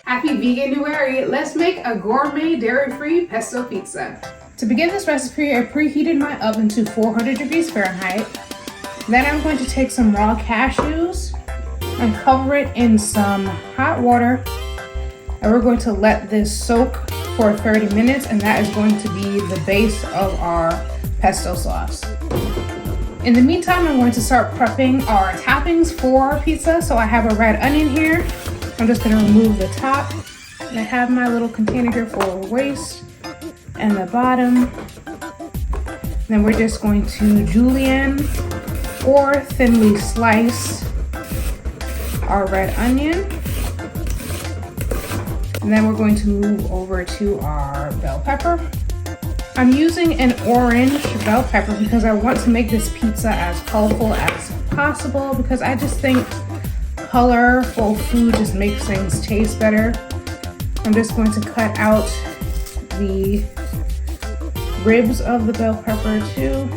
Happy Veganuary! Let's make a gourmet dairy-free pesto pizza. To begin this recipe, I preheated my oven to 400 degrees Fahrenheit. Then I'm going to take some raw cashews and cover it in some hot water. And we're going to let this soak for 30 minutes, and that is going to be the base of our pesto sauce. In the meantime, I'm going to start prepping our toppings for our pizza. So I have a red onion here. I'm just going to remove the top. And I have my little container here for waste and the bottom. Then we're just going to julienne or thinly slice our red onion. And then we're going to move over to our bell pepper. I'm using an orange bell pepper because I want to make this pizza as colorful as possible, because I just think colorful food just makes things taste better. I'm just going to cut out the ribs of the bell pepper too,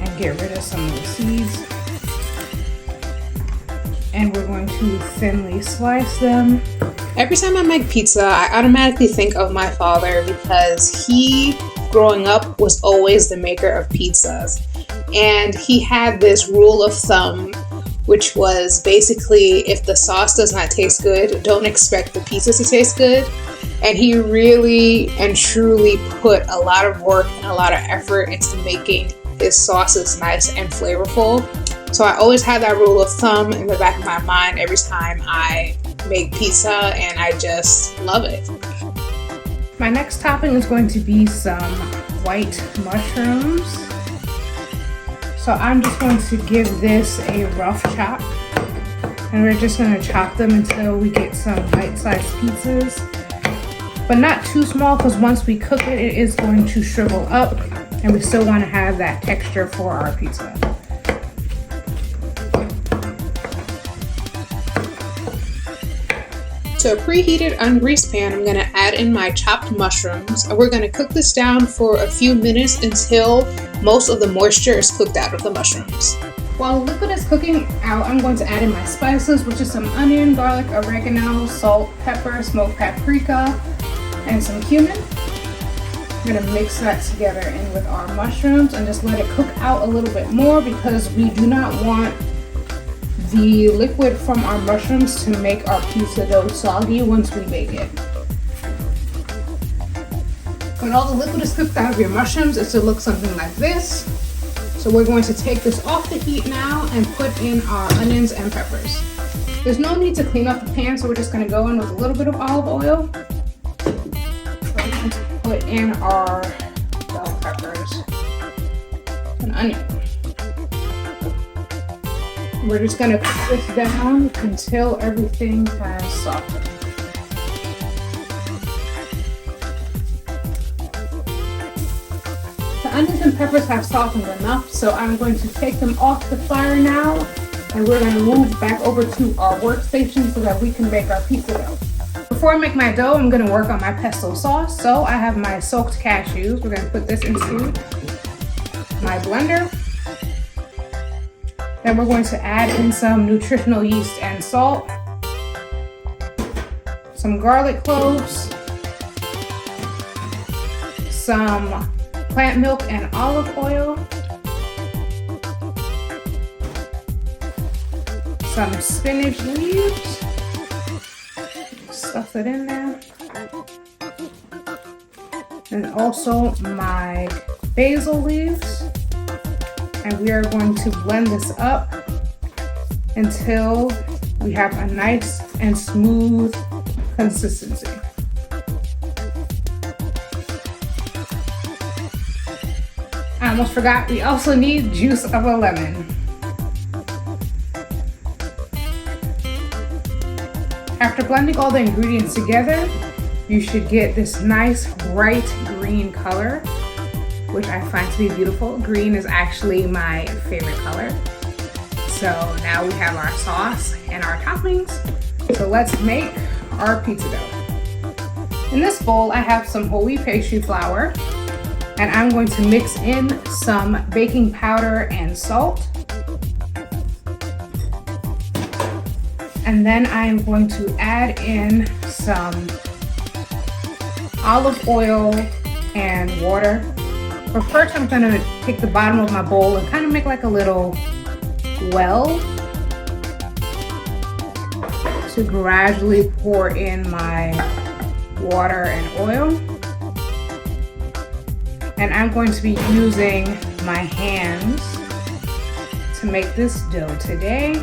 and get rid of some of the seeds. And we're going to thinly slice them. Every time I make pizza, I automatically think of my father, because he, growing up, was always the maker of pizzas. And he had this rule of thumb, which was basically, if the sauce does not taste good, don't expect the pizza to taste good. And he really and truly put a lot of work and a lot of effort into making his sauces nice and flavorful. So I always have that rule of thumb in the back of my mind every time I make pizza, and I just love it. My next topping is going to be some white mushrooms. So I'm just going to give this a rough chop, and we're just going to chop them until we get some bite-sized pieces, but not too small, because once we cook it, it is going to shrivel up, and we still want to have that texture for our pizza. To a preheated ungreased pan, I'm going to add in my chopped mushrooms, and we're going to cook this down for a few minutes until most of the moisture is cooked out of the mushrooms. While the liquid is cooking out, I'm going to add in my spices, which is some onion, garlic, oregano, salt, pepper, smoked paprika, and some cumin. I'm going to mix that together in with our mushrooms and just let it cook out a little bit more, because we do not want the liquid from our mushrooms to make our pizza dough soggy once we bake it. When all the liquid is cooked out of your mushrooms, it should look something like this. So we're going to take this off the heat now and put in our onions and peppers. There's no need to clean up the pan, so we're just going to go in with a little bit of olive oil. We're going to put in our bell peppers and onion. We're just going to cook this down until everything has softened. The onions and peppers have softened enough, so I'm going to take them off the fire now, and we're going to move back over to our workstation so that we can make our pizza dough. Before I make my dough, I'm going to work on my pesto sauce. So I have my soaked cashews. We're going to put this into my blender. Then we're going to add in some nutritional yeast and salt, some garlic cloves, some plant milk and olive oil, some spinach leaves, stuff it in there, and also my basil leaves. And we are going to blend this up until we have a nice and smooth consistency. I almost forgot, we also need juice of a lemon. After blending all the ingredients together, you should get this nice bright green color, which I find to be beautiful. Green is actually my favorite color. So now we have our sauce and our toppings. So let's make our pizza dough. In this bowl, I have some whole wheat pastry flour, and I'm going to mix in some baking powder and salt. And then I am going to add in some olive oil and water. But first I'm gonna take the bottom of my bowl and kind of make like a little well to gradually pour in my water and oil. And I'm going to be using my hands to make this dough today.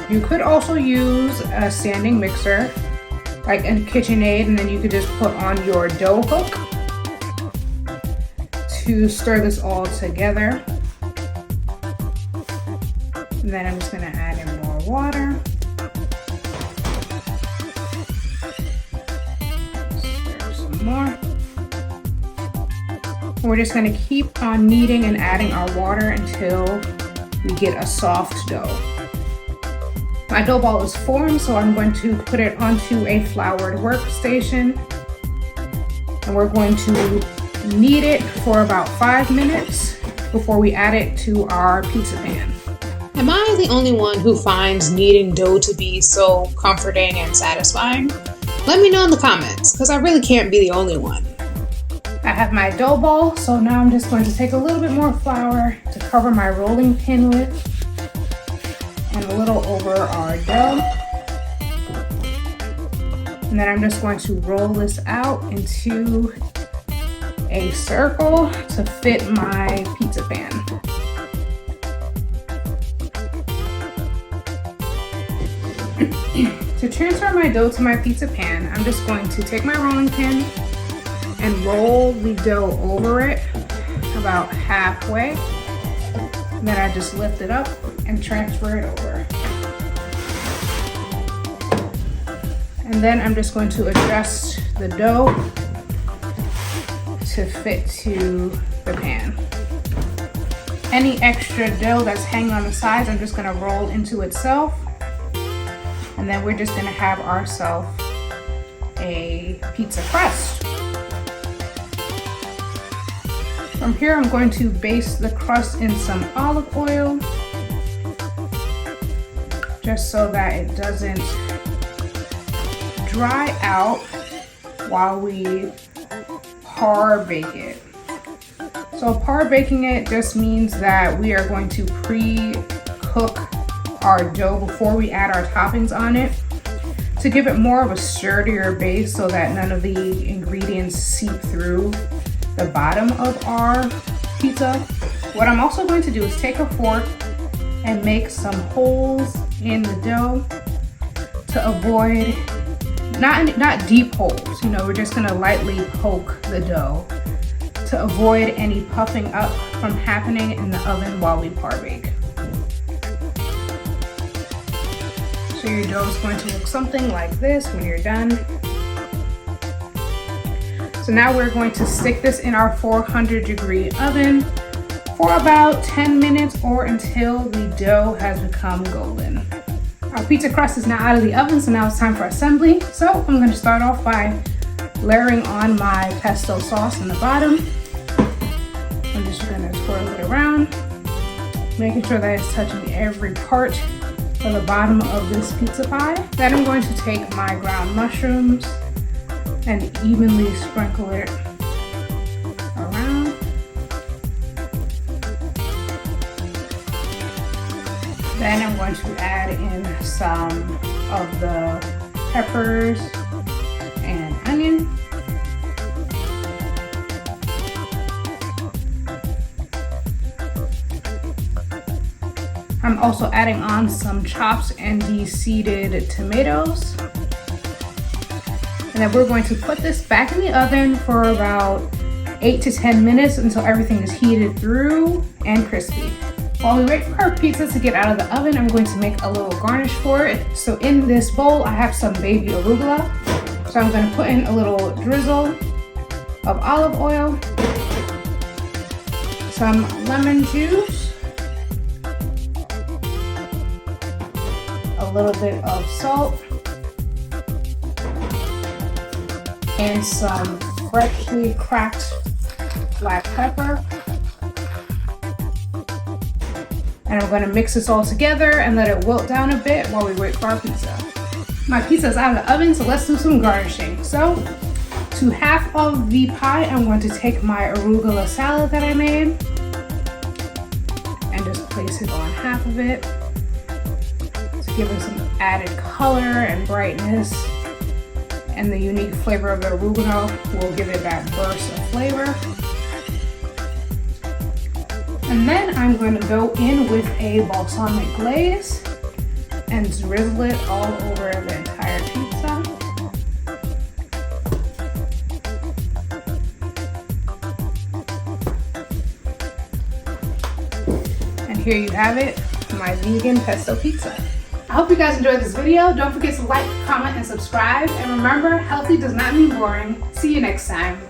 You could also use a standing mixer like a KitchenAid, and then you could just put on your dough hook to stir this all together. And then I'm just gonna add in more water. Stir some more. And we're just gonna keep on kneading and adding our water until we get a soft dough. My dough ball is formed, so I'm going to put it onto a floured workstation. And we're going to knead it for about 5 minutes before we add it to our pizza pan. Am I the only one who finds kneading dough to be so comforting and satisfying? Let me know in the comments, because I really can't be the only one. I have my dough ball, so now I'm just going to take a little bit more flour to cover my rolling pin with and a little over our dough. And then I'm just going to roll this out into a circle to fit my pizza pan. To transfer my dough to my pizza pan, I'm just going to take my rolling pin and roll the dough over it about halfway. And then I just lift it up and transfer it over. And then I'm just going to adjust the dough to fit to the pan. Any extra dough that's hanging on the sides, I'm just gonna roll into itself. And then we're just gonna have ourselves a pizza crust. From here, I'm going to baste the crust in some olive oil, just so that it doesn't dry out while we par bake it. So par baking it just means that we are going to pre-cook our dough before we add our toppings on it to give it more of a sturdier base so that none of the ingredients seep through the bottom of our pizza. What I'm also going to do is take a fork and make some holes in the dough to avoid, not deep holes, you know, we're just gonna lightly poke the dough to avoid any puffing up from happening in the oven while we par bake. So your dough is going to look something like this when you're done. So now we're going to stick this in our 400-degree oven for about 10 minutes or until the dough has become golden. Our pizza crust is now out of the oven, so now it's time for assembly. So I'm going to start off by layering on my pesto sauce in the bottom. I'm just going to twirl it around, making sure that it's touching every part of the bottom of this pizza pie. Then I'm going to take my ground mushrooms and evenly sprinkle it around. Then I'm going to add in some of the peppers and onion. I'm also adding on some chopped and de-seeded tomatoes. And then we're going to put this back in the oven for about 8 to 10 minutes until everything is heated through and crispy. While we wait for our pizza to get out of the oven, I'm going to make a little garnish for it. So in this bowl, I have some baby arugula. So I'm going to put in a little drizzle of olive oil, some lemon juice, a little bit of salt, and some freshly cracked black pepper. And I'm going to mix this all together and let it wilt down a bit while we wait for our pizza. My pizza is out of the oven, so let's do some garnishing. So, to half of the pie, I'm going to take my arugula salad that I made and just place it on half of it to give it some added color and brightness. And the unique flavor of the arugula will give it that burst of flavor. And then I'm going to go in with a balsamic glaze and drizzle it all over the entire pizza. And here you have it, my vegan pesto pizza. I hope you guys enjoyed this video. Don't forget to like, comment, and subscribe. And remember, healthy does not mean boring. See you next time.